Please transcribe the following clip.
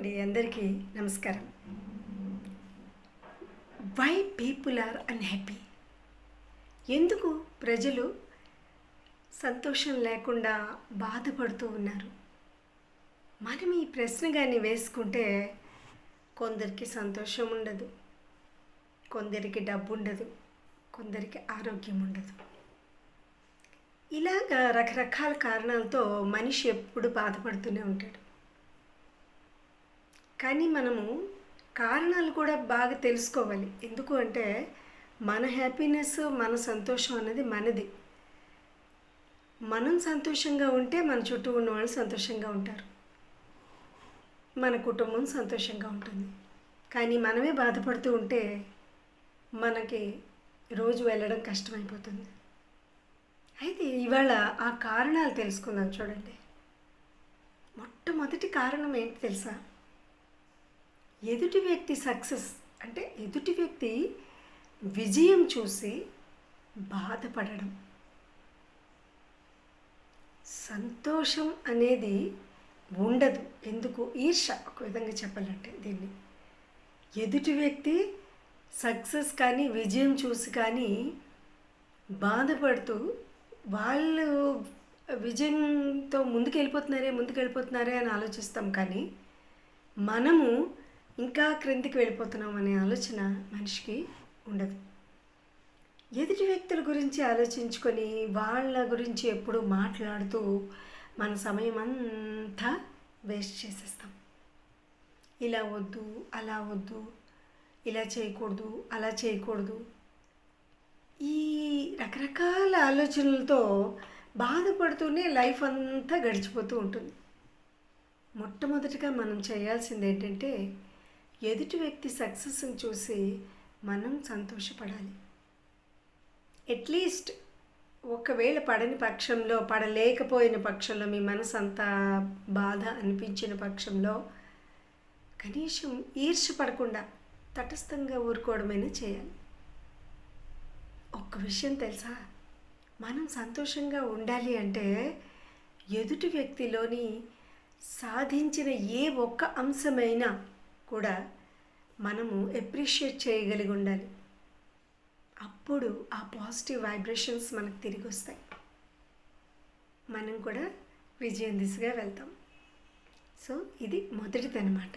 అండి, అందరికీ నమస్కారం. Why people are unhappy? ఎందుకు ప్రజలు సంతోషం లేకుండా బాధపడుతూ ఉన్నారు? మనం ఈ ప్రశ్న కానీ వేసుకుంటే కొందరికి సంతోషం ఉండదు, కొందరికి డబ్బు ఉండదు, కొందరికి ఆరోగ్యం ఉండదు. ఇలాగ రకరకాల కారణాలతో మనిషి ఎప్పుడు బాధపడుతూనే ఉంటాడు. కానీ మనము కారణాలు కూడా బాగా తెలుసుకోవాలి. ఎందుకు అంటే మన హ్యాపీనెస్, మన సంతోషం అనేది మనది. మనం సంతోషంగా ఉంటే మన చుట్టూ ఉన్న వాళ్ళు సంతోషంగా ఉంటారు, మన కుటుంబం సంతోషంగా ఉంటుంది. కానీ మనమే బాధపడుతూ ఉంటే మనకి రోజు వెళ్ళడం కష్టమైపోతుంది. అయితే ఇవాళ ఆ కారణాలు తెలుసుకుందాం. చూడండి, మొట్టమొదటి కారణం ఏంటి తెలుసా? ఎదుటి వ్యక్తి సక్సెస్ అంటే ఎదుటి వ్యక్తి విజయం చూసి బాధపడడం. సంతోషం అనేది ఉండదు. ఎందుకు? ఈర్ష. ఒక విధంగా చెప్పాలంటే దీన్ని ఎదుటి వ్యక్తి సక్సెస్ కానీ విజయం చూసి కానీ బాధపడుతూ వాళ్ళు విజయంతో ముందుకెళ్ళిపోతున్నారే అని ఆలోచిస్తాం. కానీ మనము ఇంకా క్రిందికి వెళ్ళిపోతున్నాం అనే ఆలోచన మనిషికి ఉండదు. ఎదుటి వ్యక్తుల గురించి ఆలోచించుకొని వాళ్ళ గురించి ఎప్పుడూ మాట్లాడుతూ మన సమయం అంతా వేస్ట్ చేసేస్తాం. ఇలా వద్దు, అలా వద్దు, ఇలా చేయకూడదు, అలా చేయకూడదు, ఈ రకరకాల ఆలోచనలతో బాధపడుతూనే లైఫ్ అంతా గడిచిపోతూ ఉంటుంది. మొట్టమొదటిగా మనం చేయాల్సింది ఏంటంటే ఎదుటి వ్యక్తి సక్సెస్ని చూసి మనం సంతోషపడాలి. అట్లీస్ట్ ఒకవేళ పడలేకపోయిన పక్షంలో, మీ మనసు అంతా బాధ అనిపించిన పక్షంలో కనీసం ఈర్ష్య పడకుండా తటస్థంగా ఊరుకోవడమైనా చేయాలి. ఒక్క విషయం తెలుసా? మనం సంతోషంగా ఉండాలి అంటే ఎదుటి వ్యక్తిలోని సాధించిన ఏ ఒక్క అంశమైనా కూడా మనము అప్రిషియేట్ చేయగలిగి ఉండాలి. అప్పుడు ఆ పాజిటివ్ వైబ్రేషన్స్ మనకు తిరిగి వస్తాయి, మనం కూడా విజయం దిశగా వెళ్తాం. సో ఇది మొదటిది అన్నమాట.